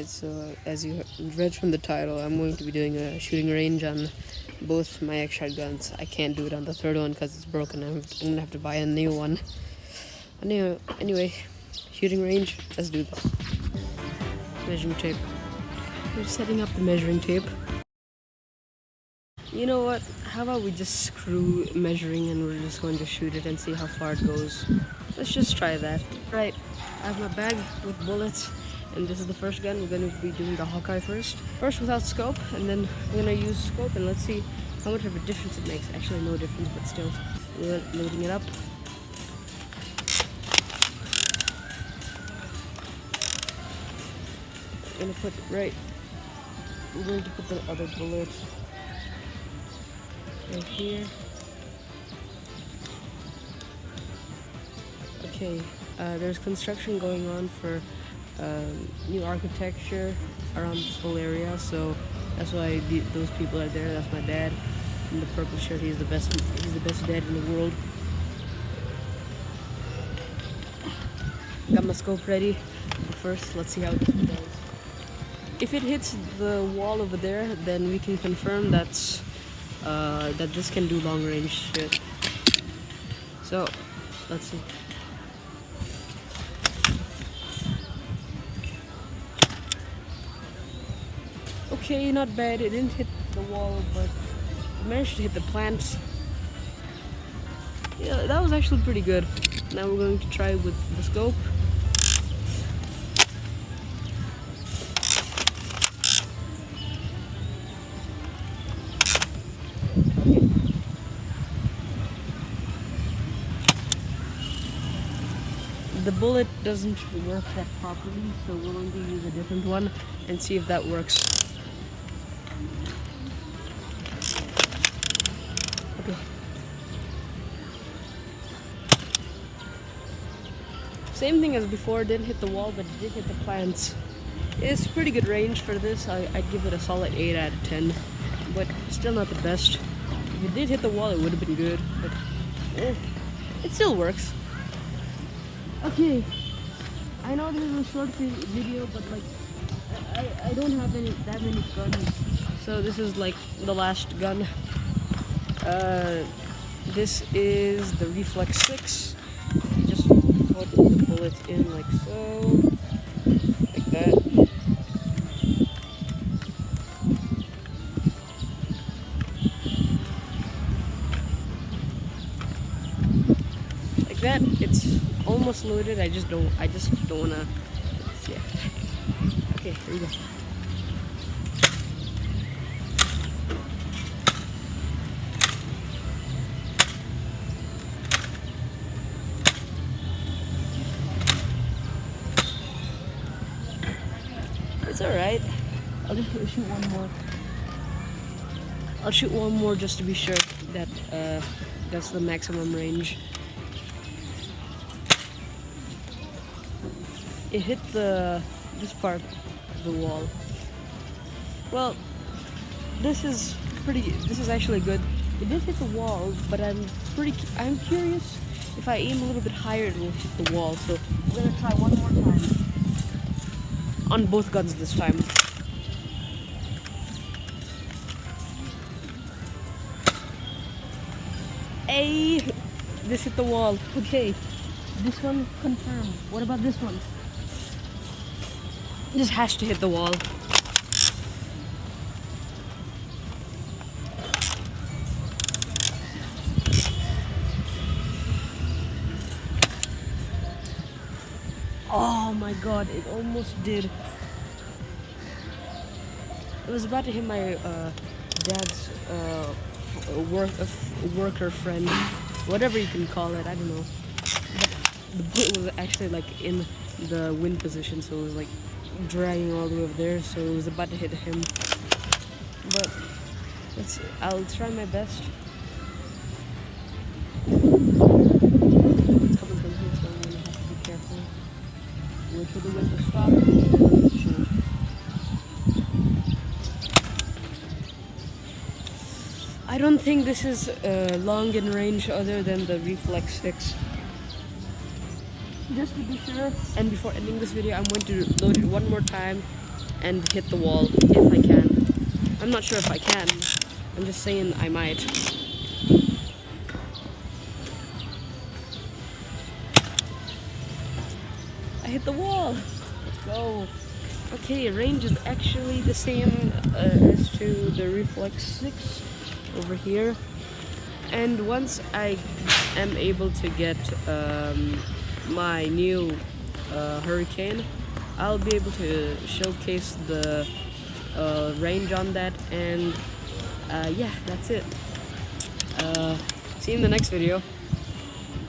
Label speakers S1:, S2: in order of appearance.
S1: Alright, so as you read from the title, I'm going to be doing a shooting range on both my xshot guns. I can't do it on the third one because it's broken. I'm gonna have to buy a new one. Anyway, shooting range, let's do this. Measuring tape. We're setting up the measuring tape. You know what? How about we just screw measuring and we're just going to shoot it and see how far it goes. Let's just try that. Right, I have my bag with bullets. And this is the first gun. We're going to be doing the Hawkeye first. First without scope, and then we're going to use scope, and let's see how much of a difference it makes. Actually, no difference, but still. We're loading it up. We're going to put we're going to put the other bullet right here. Okay, there's construction going on for new architecture around this whole area, so that's why those people are there. That's my dad in the purple shirt. He's the best dad in the world. Got my scope ready. But first, let's see how this goes. If it hits the wall over there, then we can confirm that this can do long range shit. So let's see. Okay, not bad. It didn't hit the wall, but it managed to hit the plants. Yeah, that was actually pretty good. Now we're going to try with the scope. Okay. The bullet doesn't work that properly, so we're going to use a different one and see if that works. Okay. Same thing as before, didn't hit the wall, but it did hit the plants. It's pretty good range for this. I'd give it a solid 8 out of 10, but still not the best. If it did hit the wall, it would have been good, but it still works. Okay, I know this is a short video, but like I don't have that many guns, so this is like the last gun. This is the Reflex 6. Just put the bullet in like so, like that. Like that. It's almost loaded. I just don't wanna see it. Okay, here we go. It's alright. I'll just shoot one more. I'll shoot one more just to be sure that that's the maximum range. It hit this part of the wall. Well, this is actually good. It did hit the wall, but I'm curious if I aim a little bit higher it will hit the wall. So we're gonna try one more time on both guns this time. Hey, this hit the wall. Okay, this one confirmed. What about this one? This has to hit the wall. Oh my god, it almost did. It was about to hit my dad's worker friend, whatever you can call it, I don't know. The bullet was actually like in the wind position, so it was like dragging all the way over there, so it was about to hit him. But I'll try my best. It's coming from here, so I'm gonna have to be careful. Wait for the wind to stop. Shoot. I don't think this is long in range other than the Reflex 6. Just to be sure, and before ending this video, I'm going to load it one more time and hit the wall if I can. I'm not sure if I can. I'm just saying I might. I hit the wall. Let's go. Okay, range is actually the same as to the Reflex 6 over here. And once I am able to get my new Hurricane, I'll be able to showcase the range on that, and yeah, that's it. See you in the next video.